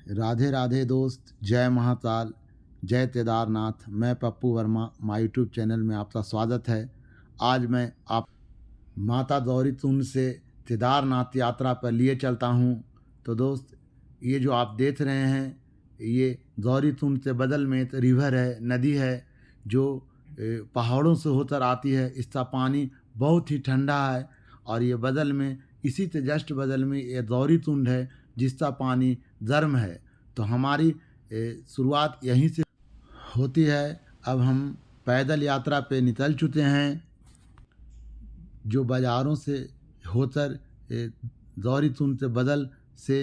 राधे राधे दोस्त, जय महाकाल, जय केदारनाथ। मैं Pappu Verma, my YouTube channel में आपका स्वागत है। आज मैं आप माता गौरी कुंड से केदारनाथ यात्रा पर लिए चलता हूँ। तो दोस्त, ये जो आप देख रहे हैं, ये गौरी कुंड से बगल में एक रिवर है, नदी है, जो पहाड़ों से होकर आती है। इसका पानी बहुत ही ठंडा है और ये बगल में, इसी से जस्ट बगल में ये गौरी कुंड है, जिसका पानी गर्म है। तो हमारी शुरुआत यहीं से होती है। अब हम पैदल यात्रा पे निकल चुके हैं, जो बाज़ारों से होकर गौरी कुंड से बगल से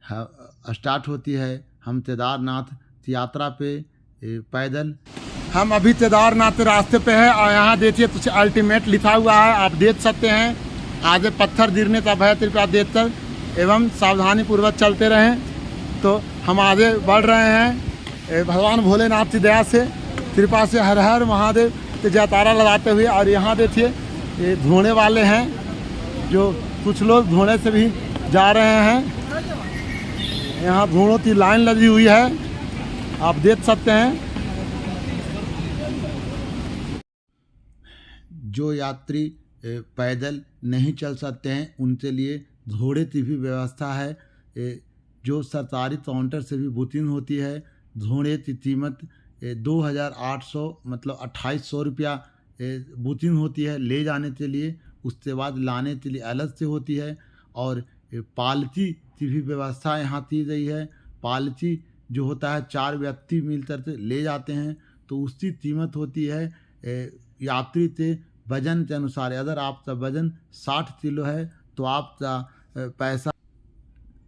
स्टार्ट होती है। हम केदारनाथ की यात्रा पे पैदल, हम अभी केदारनाथ रास्ते पे हैं और यहाँ देखिए कुछ अल्टीमेट लिखा हुआ है, आप देख सकते हैं। आगे पत्थर गिरने का भय कृपया देखकर एवं सावधानी पूर्वक चलते रहें। तो हम आगे बढ़ रहे हैं भगवान भोलेनाथ की दया से, कृपा से हर हर महादेव के जयकारा लगाते हुए। और यहाँ देखिए ये घोड़े वाले हैं, जो कुछ लोग घोड़े से भी जा रहे हैं। यहाँ घोड़ों की लाइन लगी हुई है, आप देख सकते हैं। जो यात्री पैदल नहीं चल सकते हैं, उनके लिए घोड़े की भी व्यवस्था है, जो सरकारी काउंटर से भी बुकिंग होती है। घोड़े की कीमत 2800 मतलब 2800 रुपया बुकिंग होती है ले जाने के लिए। उसके बाद लाने के लिए अलग से होती है। और पालकी की भी व्यवस्था यहाँ की गई है। पालकी जो होता है 4 व्यक्ति मिलकर के ले जाते हैं, तो उसकी कीमत होती है यात्री के वजन के अनुसार। अगर आपका वजन 60 किलो है तो आपका पैसा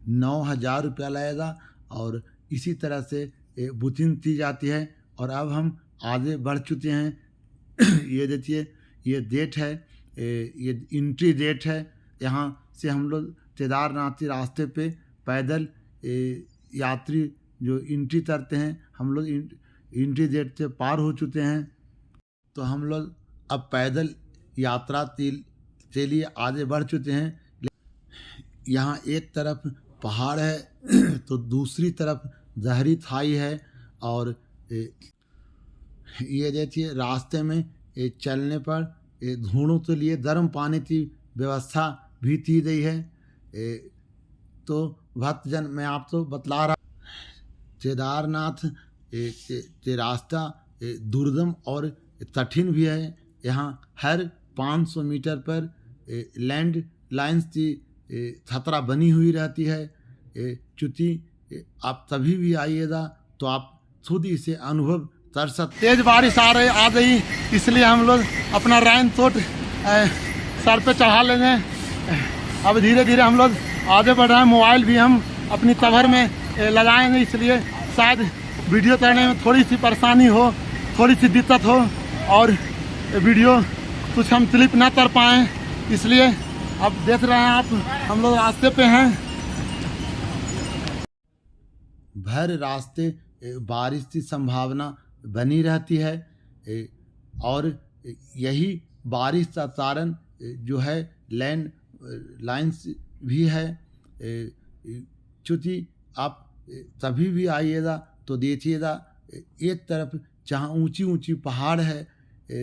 9000 रुपया लगेगा, और इसी तरह से बुकिंग की जाती है। और अब हम आगे बढ़ चुके हैं। ये देखिए, ये डेट है, ये एंट्री डेट है। यहाँ से हम लोग केदारनाथ के रास्ते पे पैदल यात्री जो एंट्री करते हैं, हम लोग एंट्री डेट से पार हो चुके हैं। तो हम लोग अब पैदल यात्रा के लिए आगे बढ़ चुके हैं। यहाँ एक तरफ पहाड़ है तो दूसरी तरफ जहरी खाई है। और ये देखिए, रास्ते में चलने पर घोड़ों के लिए गर्म पानी की व्यवस्था भी की गई है। तो भक्तजन, मैं आपको बतला रहा, केदारनाथ के रास्ता दुर्गम और कठिन भी है। यहाँ हर 500 मीटर पर लैंड लाइन्स की खतरा बनी हुई रहती है। चूँकि आप कभी भी आइएगा तो आप खुद इसे अनुभव कर सकते। तेज बारिश आ गई, इसलिए हम लोग अपना रेन कोट सर पे चढ़ा लेंगे। अब धीरे धीरे हम लोग आगे बढ़ रहे हैं। मोबाइल भी हम अपनी कवर में लगाएंगे, इसलिए शायद वीडियो करने में थोड़ी सी परेशानी हो, थोड़ी सी दिक्कत हो, और वीडियो कुछ हम क्लिप ना कर पाएँ। इसलिए अब देख रहे हैं आप, हम लोग रास्ते पे हैं। भर रास्ते बारिश की संभावना बनी रहती है, और यही बारिश का कारण जो है लैंड लाइन्स भी है। चूँकि आप कभी भी आइएगा तो देखिएगा, एक तरफ जहाँ ऊंची ऊंची पहाड़ है,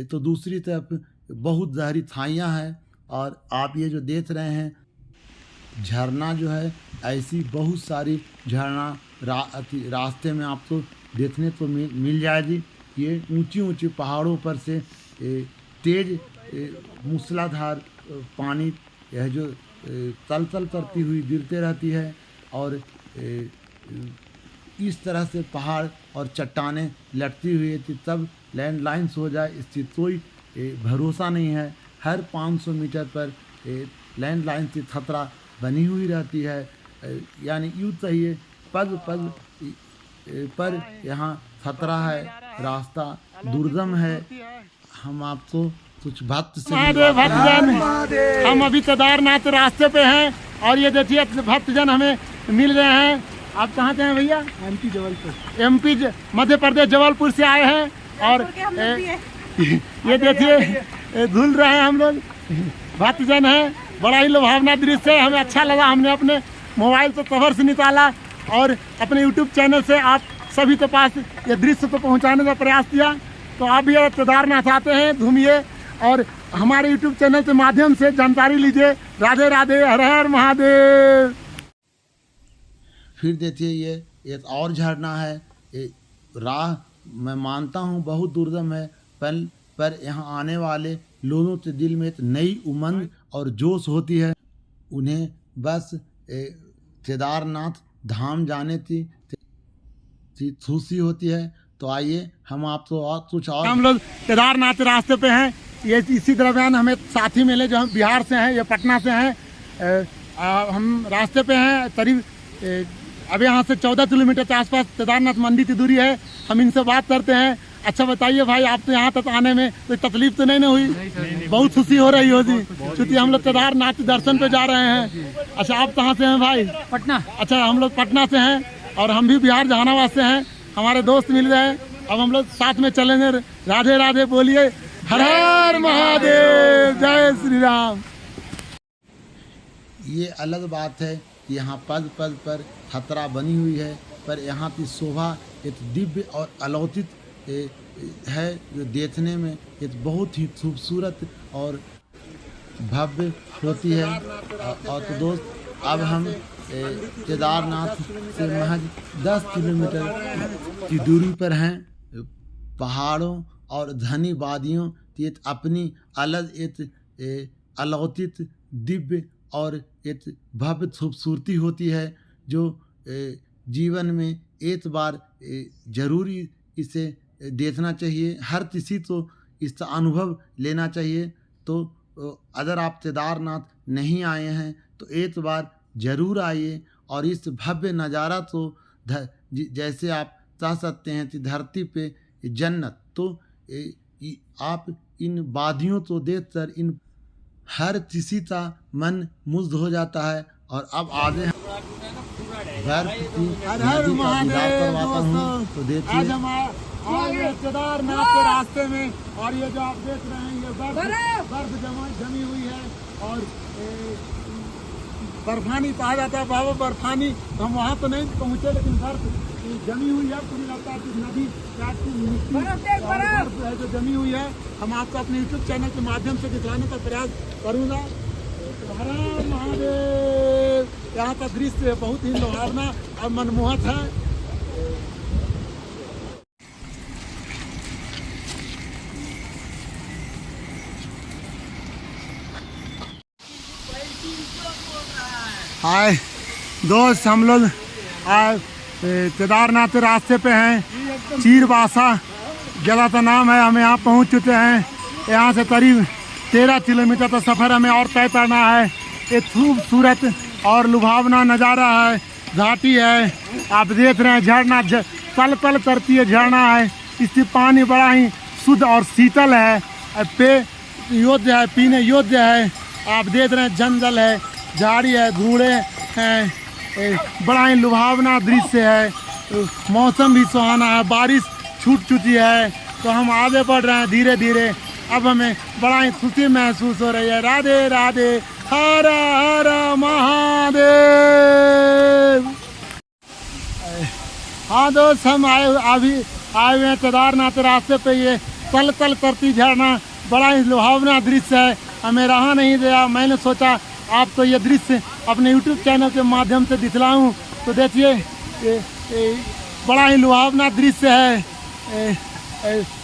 तो दूसरी तरफ बहुत गहरी खाइयाँ हैं। और आप ये जो देख रहे हैं झरना, जो है ऐसी बहुत सारी झरना रास्ते में आपको देखने को मिल जाएगी। ये ऊंची ऊंची पहाड़ों पर से तेज मूसलाधार पानी यह जो तल तल करती हुई गिरते रहती है। और इस तरह से पहाड़ और चट्टानें लटती हुई थी, तब लैंडलाइंस हो जाए इसकी कोई भरोसा नहीं है। हर 500 मीटर पर लैंडलाइन की खतरा बनी हुई रहती है। यानी यूँ चाहिए, पग पग पर यहाँ खतरा है, रास्ता दुर्गम है। हम आपको कुछ भक्त से हम अभी केदारनाथ रास्ते पे हैं, और ये देखिए भक्तजन हमें मिल गए हैं। आप कहाँ से हैं भैया? MP जबलपुर। MP मध्य प्रदेश जबलपुर से आए हैं। और ये देखिए धुल रहे हैं हम लोग, भक्तजन हैं। बड़ा ही लुभावना दृश्य है, हमें अच्छा लगा। हमने अपने मोबाइल को कवर से निकाला और अपने यूट्यूब चैनल से आप सभी के पास ये दृश्य तो पहुंचाने का प्रयास किया। तो आप भी केदारनाथ आते हैं, घूमिए और हमारे यूट्यूब चैनल के माध्यम से जानकारी लीजिए। राधे राधे, हर हर महादेव। फिर देखिए ये एक और झरना है। ये राह मैं मानता हूँ बहुत दुर्गम है, पर यहाँ आने वाले लोगों के दिल में एक नई उमंग और जोश होती है। उन्हें बस केदारनाथ धाम जाने की खुशी होती है। तो आइए हम आपको और कुछ और, हम लोग केदारनाथ के रास्ते पे हैं। ये इसी दरमियान हमें साथी मिले जो हम बिहार से हैं, ये पटना से हैं। हम रास्ते पे हैं, करीब अब यहाँ से 14 किलोमीटर के आसपास केदारनाथ मंदिर की दूरी है। हम इनसे बात करते हैं। अच्छा बताइए भाई, आप तो यहाँ तक आने में कोई तकलीफ तो नहीं ना हुई? नहीं, बहुत खुशी हो रही होगी क्योंकि हम लोग केदारनाथ दर्शन पे जा रहे हैं। अच्छा, आप कहाँ से हैं भाई? पटना। अच्छा, हम लोग पटना से हैं और हम भी बिहार जहानाबाद से हैं। हमारे दोस्त मिल गए, अब हम लोग साथ में चलेंगे। राधे राधे बोलिए, हर हर महादेव, जय श्री राम। ये अलग बात है कि यहाँ पद पद पर खतरा बनी हुई है, पर यहाँ की शोभा एक दिव्य और अलौकिक है, जो देखने में एक बहुत ही खूबसूरत और भव्य होती है। और तो दोस्त, अब हम केदारनाथ से महज 10 किलोमीटर की दूरी पर हैं। पहाड़ों और घनी वादियों की एक अपनी अलग एक अलौकिक, दिव्य और एक भव्य खूबसूरती होती है, जो जीवन में एक बार जरूरी इसे देखना चाहिए। हर किसी को इसका अनुभव लेना चाहिए। तो अगर आप केदारनाथ नहीं आए हैं तो एक बार ज़रूर आइए और इस भव्य नज़ारा तो जैसे आप कह सकते हैं कि धरती पे जन्नत, तो आप इन वादियों को देखकर इन हर किसी का मन मुग्ध हो जाता है। और अब आगे बर्फ की नदी का दीदार करवाता हूँ। तो देखिए, आज केदारनाथ के रास्ते में, और ये जो आप देख रहे हैं ये बर्फ जमी हुई है और बर्फानी कहा जाता है, बाबा बर्फानी। तो हम वहाँ तो नहीं पहुँचे, लेकिन बर्फ जमी हुई है। पूरी लगता है कि नदी बर्फ है जो जमी हुई है। हम आपको अपने यूट्यूब चैनल के माध्यम से दिखलाने का प्रयास करूँगा। हर हर महादेव। यहाँ का दृश्य बहुत ही लुभावना और मनमोहक है। हाय दोस्त, हम लोग केदारनाथ के रास्ते पे हैं। चीरबासा जगह का नाम है। हम यहाँ पहुँच चुके हैं। यहाँ से करीब 13 किलोमीटर का सफ़र हमें और तय करना है। एक खूबसूरत और लुभावना नज़ारा है, घाटी है। आप देख रहे हैं झरना तल तल करती है झरना है। इसकी पानी बड़ा ही शुद्ध और शीतल है। पे योग्य है, पीने योग्य है। आप देख रहे हैं जंगल है, झाड़ी है, घूड़े हैं। बड़ा ही लुभावना दृश्य है। मौसम भी सुहाना है, बारिश छूट चुकी है। तो हम आगे बढ़ रहे हैं धीरे धीरे। अब हमें बड़ा ही खुशी महसूस हो रही है। राधे राधे, हर हर महादेव। हाँ दोस्त, हम अभी आए हुए हैं केदारनाथ रास्ते पे। ये तल तल करती झरना बड़ा ही लुभावना दृश्य है। हमें रहा नहीं गया, मैंने सोचा आपको ये दृश्य अपने YouTube चैनल के माध्यम से दिखलाऊं। तो देखिए, बड़ा ही लुभावना दृश्य है।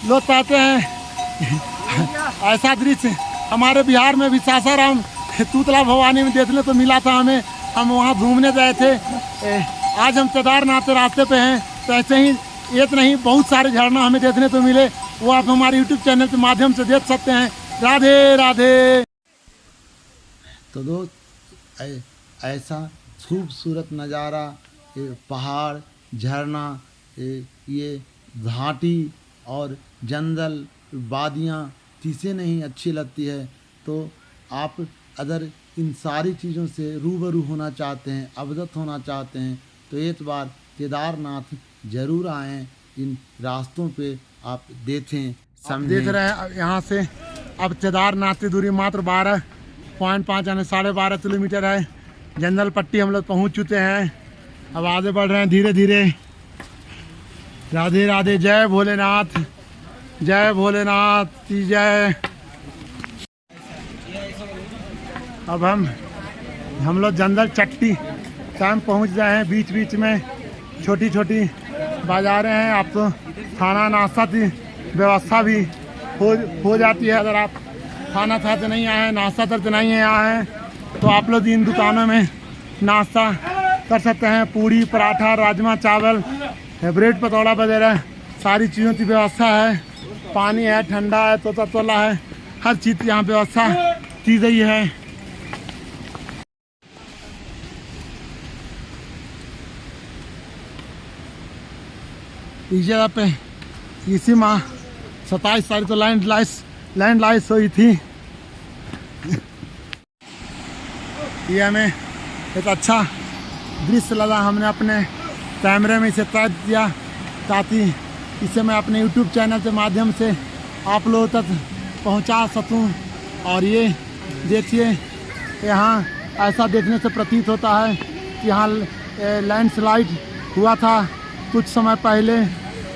लोग कहते हैं ऐसा दृश्य हमारे बिहार में भी सासाराम तूतला भवानी में देखने को मिला था हमें। हम वहाँ घूमने गए थे। आज हम केदारनाथ के रास्ते पे हैं। तो ऐसे ही एक नहीं, बहुत सारे झरना हमें देखने को मिले, वो आप हमारे यूट्यूब चैनल के माध्यम से देख सकते हैं। राधे राधे। तो दोस्त, ऐसा खूबसूरत नज़ारा, पहाड़, झरना, ये घाटी और जंगल, वादियाँ किसे नहीं अच्छी लगती है। तो आप अगर इन सारी चीज़ों से रूबरू होना चाहते हैं, अवगत होना चाहते हैं, तो एक बार केदारनाथ ज़रूर आएँ। इन रास्तों पे आप देखें, समझें। देख रहे हैं यहाँ से अब केदारनाथ की दूरी मात्र 12.5 यानी 12.5 किलोमीटर है। जंगल पट्टी हम लोग पहुँच चुके हैं। अब आगे बढ़ रहे हैं धीरे धीरे। राधे राधे, जय भोलेनाथ, जय भोलेनाथ की जय। अब हम लोग जंगल चट्टी टाइम पहुंच गए हैं। बीच बीच में छोटी छोटी बाजारें हैं। आप तो खाना नाश्ता की व्यवस्था भी हो जाती है। अगर आप खाना खाते नहीं आए हैं, नाश्ता करते नहीं आए हैं, तो आप लोग इन दुकानों में नाश्ता कर सकते हैं। पूड़ी, पराठा, राजमा चावल, ब्रेड पकौड़ा वगैरह सारी चीज़ों की व्यवस्था है। पानी है, ठंडा है, तोला है, हर चीज़ की यहाँ व्यवस्था की गई है। इस जगह पे इसी माह 27 तारीख को लैंडस्लाइड हुई थी। ये हमें एक अच्छा दृश्य लगा। हमने अपने कैमरे में इसे कैद किया ताकि इसे मैं अपने YouTube चैनल के माध्यम से आप लोगों तक पहुंचा सकूं। और ये देखिए, यहाँ ऐसा देखने से प्रतीत होता है कि यहाँ लैंडस्लाइड हुआ था कुछ समय पहले।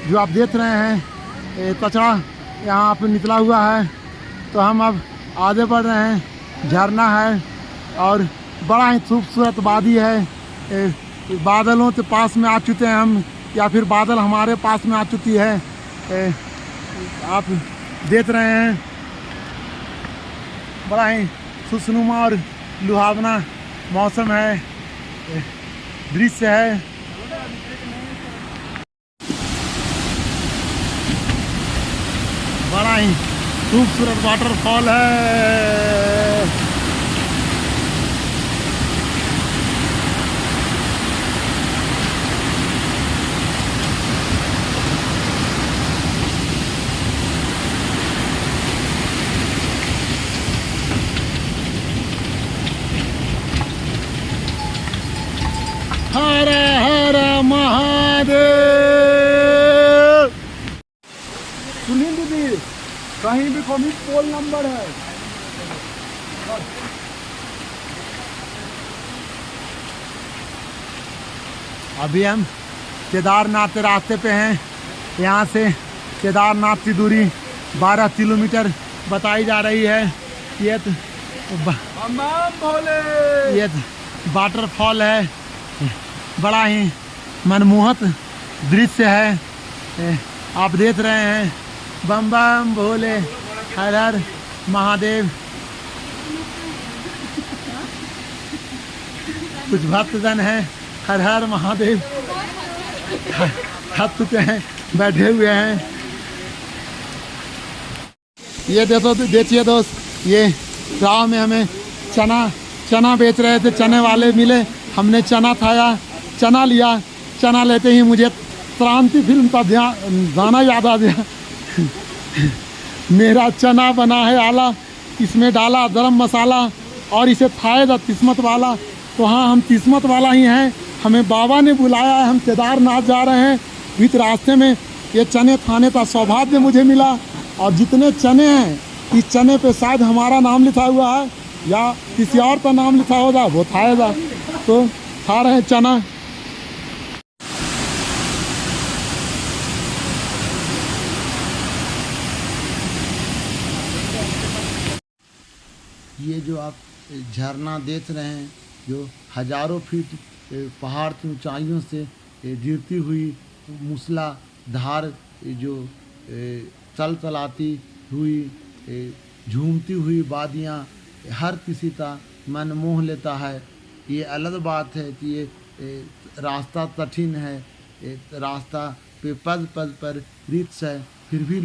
जो आप देख रहे हैं कचरा यहाँ पे निकला हुआ है। तो हम अब आगे बढ़ रहे हैं। झरना है और बड़ा ही खूबसूरत वादी है। बादलों के पास में आ चुके हैं हम, या फिर बादल हमारे पास में आ चुकी है। आप देख रहे हैं, बड़ा ही खुशनुमा और लुभावना मौसम है, दृश्य है। बड़ा ही खूबसूरत वाटरफॉल है। हर हर महादेव। सुनिए दीदी, कहीं भी कोई पोल नंबर है। अभी हम केदारनाथ के रास्ते पे हैं। यहाँ से केदारनाथ की दूरी 12 किलोमीटर बताई जा रही है। ये वाटरफॉल है, बड़ा ही मनमोहक दृश्य है। आप देख रहे हैं। बम बम भोले, हर हर महादेव। कुछ भक्तजन हैं, हर हर महादेव थक चुके हैं, बैठे हुए हैं। ये देखिए दोस्त, ये गाँव में हमें चना बेच रहे थे। चने वाले मिले, हमने चना खाया, चना लिया। चना लेते ही मुझे क्रांति फिल्म का गाना याद आ गया। मेरा चना बना है आला, इसमें डाला गरम मसाला और इसे खाएगा किस्मत वाला। तो हाँ, हम किस्मत वाला ही हैं। हमें बाबा ने बुलाया है, हम केदारनाथ जा रहे हैं। बीच रास्ते में ये चने खाने का सौभाग्य मुझे मिला। और जितने चने हैं, इस चने पे शायद हमारा नाम लिखा हुआ है या किसी और का नाम लिखा होगा, वो खाएगा। तो खा रहे हैं चना। ये जो आप झरना देख रहे हैं, जो हजारों फीट पहाड़ की ऊंचाइयों से गिरती हुई मूसलाधार जो चल चलाती हुई झूमती हुई वादियाँ हर किसी का मन मोह लेता है। ये अलग बात है कि ये रास्ता कठिन है, रास्ता पे पद पद पर रिक्स है, फिर भी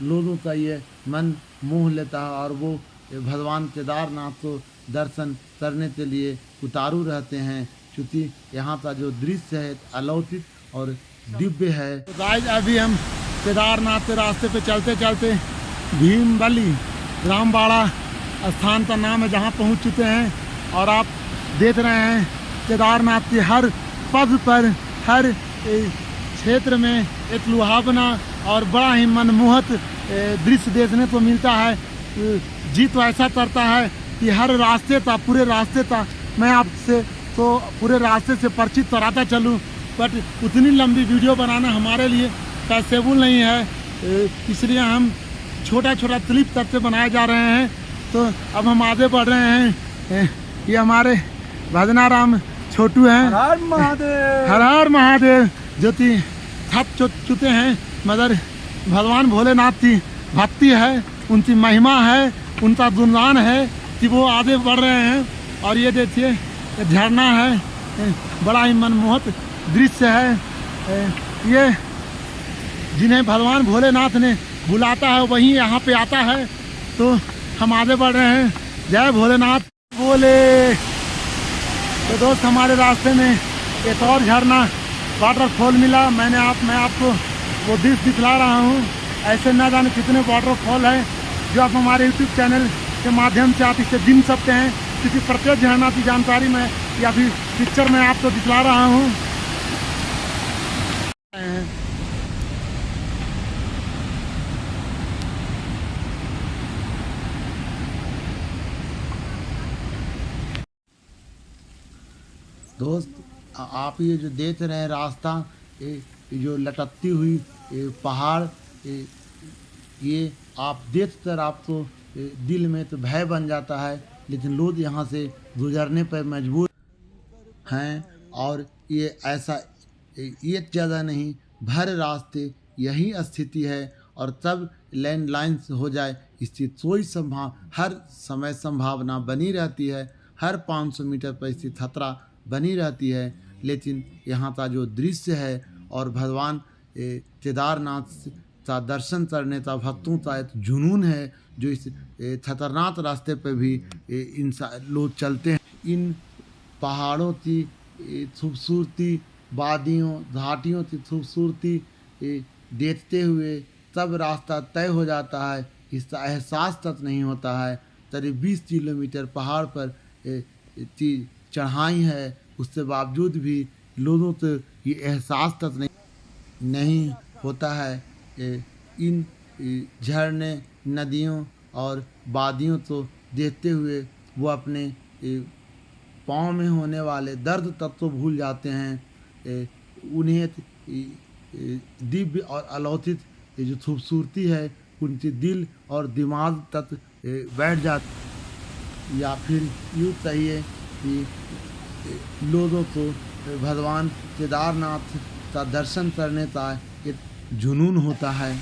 लोगों का ये मन मोह लेता है और वो भगवान केदारनाथ को दर्शन करने के लिए उतारू रहते हैं, क्योंकि यहाँ का जो दृश्य है अलौकिक और दिव्य है। तो गाइस, अभी हम केदारनाथ के रास्ते पे चलते चलते भीमबली रामबाड़ा स्थान का नाम है, जहाँ पहुँच चुके हैं। और आप देख रहे हैं केदारनाथ के हर पद पर, हर क्षेत्र में एक लुभावना और बड़ा ही मनमोहक दृश्य देखने को मिलता है। जी तो ऐसा करता है कि हर रास्ते का, पूरे रास्ते का मैं आपसे तो पूरे रास्ते से परिचित कराता चलूँ, बट उतनी लंबी वीडियो बनाना हमारे लिए पॉसिबल नहीं है, इसलिए हम छोटा छोटा क्लिप करके बनाए जा रहे हैं। तो अब हम आगे बढ़ रहे हैं। ये हमारे भजनाराम छोटू हैं। हर हर महादेव, हर हर महादेव, जो थक चुके हैं, मगर भगवान भोलेनाथ की भक्ति है, उनकी महिमा है, उनका गुणगान है कि वो आगे बढ़ रहे हैं। और ये देखिए झरना है, बड़ा ही मनमोहक दृश्य है। ये जिन्हें भगवान भोलेनाथ ने बुलाता है वहीं यहाँ पे आता है। तो हम आगे बढ़ रहे हैं। जय भोलेनाथ बोले। तो दोस्त, हमारे रास्ते में एक और झरना वाटरफॉल मिला। मैं आपको वो दृश्य दिखला रहा हूँ। ऐसे न जाने कितने वाटरफॉल है जो आप हमारे यूट्यूब चैनल के माध्यम से आप इसे गिन सकते हैं, क्योंकि प्रत्येक झरना की जानकारी मैं या फिर पिक्चर में आपको दिखला रहा हूँ। दोस्त, आप ये जो देख रहे हैं रास्ता, ये जो लटकती हुई पहाड़, ये आप देख कर आपको दिल में तो भय बन जाता है, लेकिन लोग यहाँ से गुजरने पर मजबूर हैं। और ये ऐसा एक जगह नहीं, भर रास्ते यही स्थिति है। और तब लैंडलाइंस हो जाए इसकी कोई हर समय संभावना बनी रहती है, हर 500 मीटर पर इसकी खतरा बनी रहती है। लेकिन यहाँ का जो दृश्य है और भगवान केदारनाथ का दर्शन करने का भक्तों का एक जुनून है, जो इस खतरनाक रास्ते पर भी लोग चलते हैं। इन पहाड़ों की खूबसूरती, वादियों घाटियों की खूबसूरती देखते हुए तब रास्ता तय हो जाता है, इसका एहसास तक नहीं होता है। करीब 20 किलोमीटर पहाड़ पर चढ़ाई है, उसके बावजूद भी लोगों को ये एहसास तक नहीं होता है। इन झरने, नदियों और वादियों को देखते हुए वो अपने पाँव में होने वाले दर्द तक तो भूल जाते हैं। उन्हें दिव्य और अलौकिक जो खूबसूरती है उनके दिल और दिमाग तक बैठ जाती, या फिर यूँ कहिए कि लोगों को भगवान केदारनाथ का दर्शन करने का एक जुनून होता है।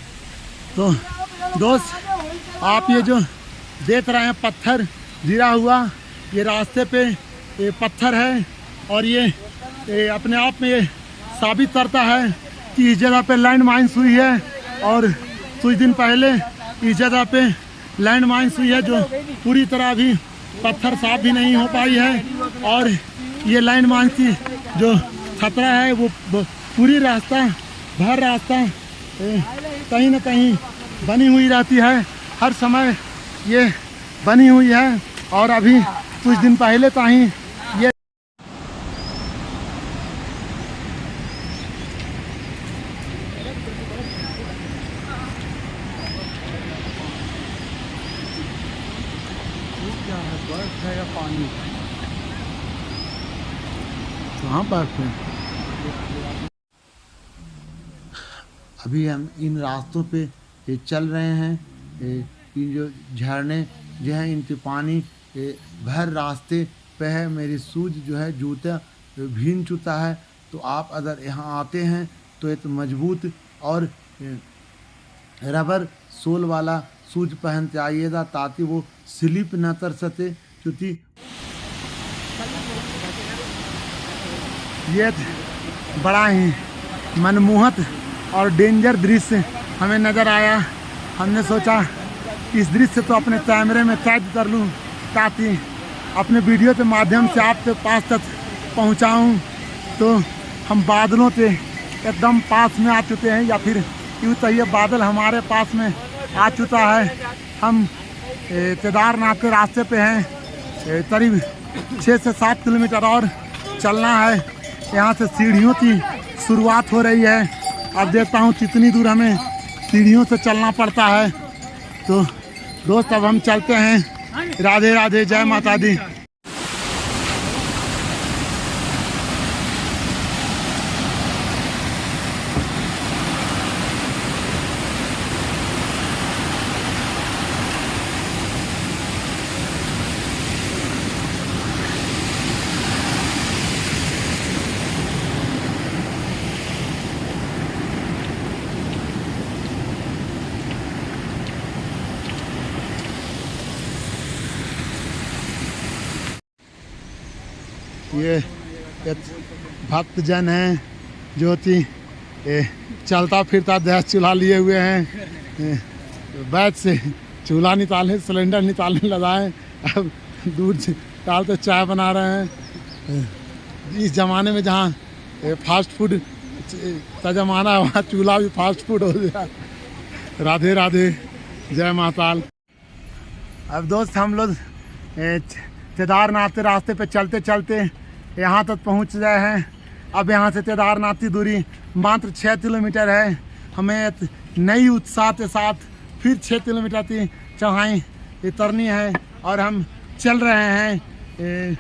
तो दोस्त, आप ये जो देख रहे हैं पत्थर गिरा हुआ, ये रास्ते पे ये पत्थर है, और ये अपने आप में ये साबित करता है कि इस जगह पे लैंड माइन्स हुई है। और कुछ दिन पहले इस जगह पे लैंड माइन्स हुई है, जो पूरी तरह अभी पत्थर साफ भी नहीं हो पाई है। और ये लैंड माइन्स की जो खतरा है वो पूरी रास्ता भर रास्ता कहीं ना कहीं बनी हुई रहती है, हर समय ये बनी हुई है। और अभी कुछ दिन पहले का ही ये बर्फ है या पानी? कहाँ बर्फ है? अभी हम इन रास्तों पे चल रहे हैं। इन जो झरने जो हैं, इनके पानी भर रास्ते पे है। मेरी शूज जो है, जूता भीग चुका है। तो आप अगर यहाँ आते हैं तो एक मजबूत और रबर सोल वाला शूज पहन के आइएगा, ताकि वो स्लिप न कर सके। क्योंकि ये बड़ा ही मनमोहक और डेंजर दृश्य हमें नज़र आया। हमने सोचा इस दृश्य को अपने कैमरे में कैद कर लूं, ताकि अपने वीडियो के माध्यम से आपके पास तक पहुंचाऊं। तो हम बादलों के एकदम पास में आ चुके हैं, या फिर यूँ कहिए बादल हमारे पास में आ चुका है। हम केदारनाथ के रास्ते पे हैं। करीब 6 से 7 किलोमीटर और चलना है। यहाँ से सीढ़ियों की शुरुआत हो रही है। अब देखता हूँ कितनी दूर हमें सीढ़ियों से चलना पड़ता है। तो दोस्त, अब हम चलते हैं। राधे राधे, जय माता दी। ये एक भक्तजन हैं जो कि चलता फिरता गैस चूल्हा लिए हुए हैं, बैठ से चूल्हा निकालने सिलेंडर निकालने लगा है। अब दूध डालते चाय बना रहे हैं। इस ज़माने में जहाँ फास्ट फूड का ज़माना है वहाँ चूल्हा भी फास्ट फूड हो गया। राधे राधे, जय महाकाल। अब दोस्त हम लोग केदारनाथ के रास्ते पे चलते चलते यहाँ तक पहुँच गए हैं। अब यहाँ से केदारनाथ की दूरी मात्र 6 किलोमीटर है। हमें एक नई उत्साह के साथ फिर 6 किलोमीटर की चढ़ाई उतरनी है और हम चल रहे हैं।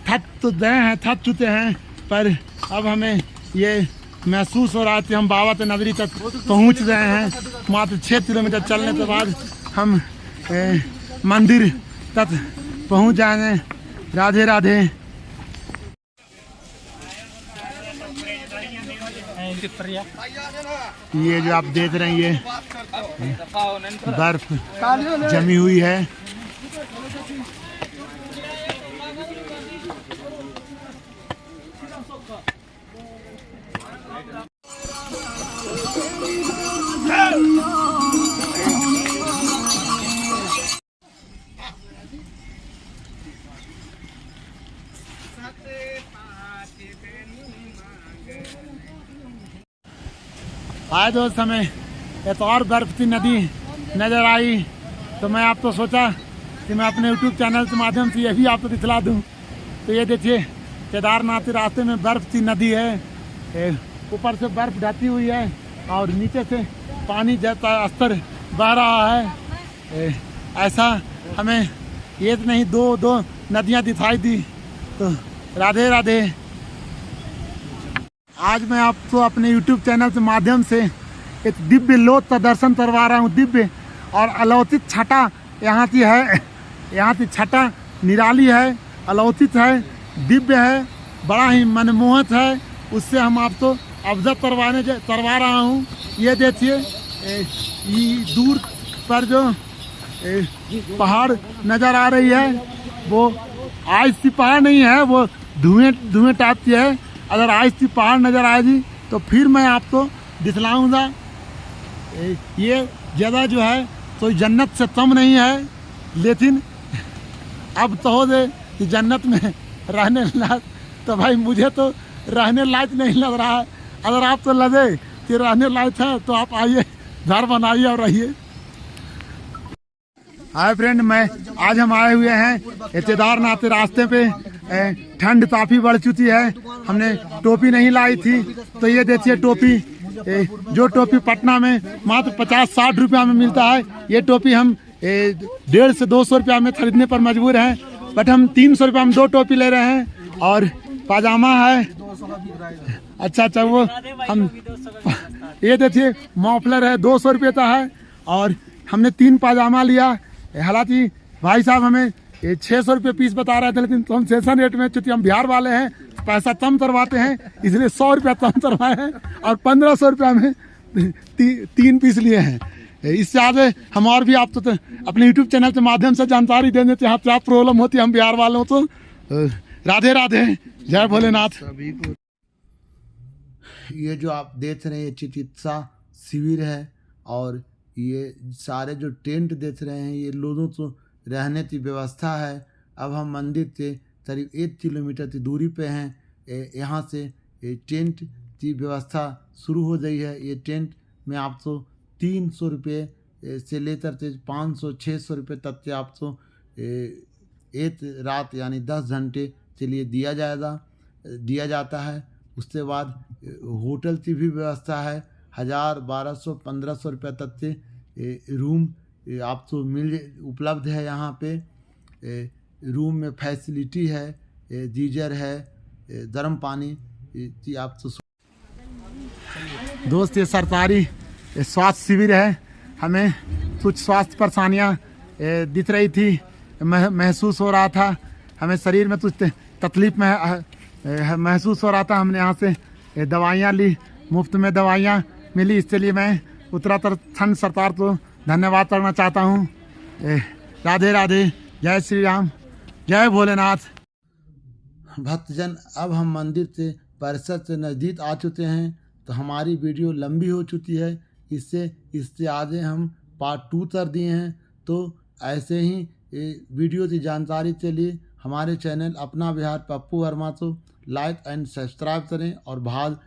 थक तो गए हैं, थक चुके हैं, पर अब हमें ये महसूस हो रहा है कि हम बाबा के नगरी तक पहुंच गए हैं। मात्र 6 किलोमीटर चलने के बाद हम मंदिर तक पहुंच जाएंगे। राधे राधे। ये जो आप देख रहे हैं ये बर्फ जमी हुई है। आज दोस्त हमें एक और बर्फ की नदी नज़र आई तो मैं आपको सोचा कि मैं अपने यूट्यूब चैनल के माध्यम से ये भी आपको दिखला दूं। तो ये देखिए केदारनाथ के रास्ते में बर्फ की नदी है। ऊपर से बर्फ ढकी हुई है और नीचे से पानी जैसा स्तर बह रहा है। ऐसा हमें एक नहीं दो नदियाँ दिखाई दी। तो राधे राधे। आज मैं आपको अपने YouTube चैनल के माध्यम से एक दिव्य लोक का दर्शन करवा रहा हूँ। दिव्य और अलौकिक छटा यहाँ की है। यहाँ की छटा निराली है, अलौकिक है, दिव्य है, बड़ा ही मनमोहक है। उससे हम आपको अवगत करवा रहा हूँ। ये देखिए दूर पर जो पहाड़ नज़र आ रही है वो आइस की पहाड़ नहीं है, वो धुएं टाइप की है। अगर आइस की पहाड़ नज़र आएगी तो फिर मैं आपको दिखलाऊंगा। ये जगह जो है कोई जन्नत से कम नहीं है, लेकिन अब तो हो गए कि जन्नत में रहने लायक, तो भाई मुझे तो रहने लायक नहीं लग रहा है। अगर आप तो लगे कि रहने लायक है तो आप आइए, घर बनाइए और रहिए। हाय फ्रेंड, आज हम आए हुए हैं केदारनाथ के रास्ते पे। ठंड काफ़ी बढ़ चुकी है, हमने टोपी नहीं लाई थी। तो ये देखिए टोपी, जो टोपी पटना में मात्र 50-60 रुपया में मिलता है, ये टोपी हम 150 से 200 रुपया में खरीदने पर मजबूर हैं। बट हम 300 रुपया में 2 टोपी ले रहे हैं। और पाजामा है, अच्छा वो हम ये देखिए मॉफलर है 200 रुपये का है। और हमने 3 पाजामा लिया। हालांकि भाई साहब हमें 600 रुपये पीस बता रहे थे, लेकिन कंसेशन रेट में चूँकि हम बिहार वाले हैं, पैसा कम करवाते हैं, इसलिए 100 रुपया कम करवाए हैं और 1500 रुपया में 3 पीस लिए हैं। इससे आगे हम और भी आप तो अपने यूट्यूब चैनल के माध्यम से जानकारी देने से यहाँ क्या प्रॉब्लम होती है हम बिहार वालों तो। राधे राधे, जय भोलेनाथ। ये जो आप देख रहे हैं ये चिकित्सा शिविर है और ये सारे जो टेंट देख रहे हैं ये लोगों को रहने की व्यवस्था है। अब हम मंदिर से करीब 1 किलोमीटर की दूरी पे हैं। यहाँ से टेंट की व्यवस्था शुरू हो गई है। ये टेंट में आपको 300 रुपये से लेकर के 500-600 रुपये तक के आपको एक रात यानी 10 घंटे के लिए दिया जाता है। उसके बाद होटल की भी व्यवस्था है। 1000, 1200-1500 रुपये तक के रूम आपको उपलब्ध है। यहाँ पे रूम में फैसिलिटी है, गीजर है, गर्म पानी की आपको। दोस्त ये सरकारी स्वास्थ्य शिविर है। हमें कुछ स्वास्थ्य परेशानियाँ दिख रही थी, महसूस हो रहा था, हमें शरीर में कुछ तकलीफ में महसूस हो रहा था। हमने यहाँ से दवाइयाँ ली, मुफ्त में दवाइयाँ मिली। इसके लिए मैं उत्तराखंड सरकार को धन्यवाद करना चाहता हूँ। राधे राधे, जय श्री राम, जय भोलेनाथ। भक्तजन, अब हम मंदिर से परिसर से नज़दीक आ चुके हैं, तो हमारी वीडियो लंबी हो चुकी है। इससे आगे हम पार्ट 2 कर दिए हैं। तो ऐसे ही वीडियो की जानकारी के लिए हमारे चैनल अपना बिहार पप्पू वर्मा को लाइक एंड सब्सक्राइब करें और भाग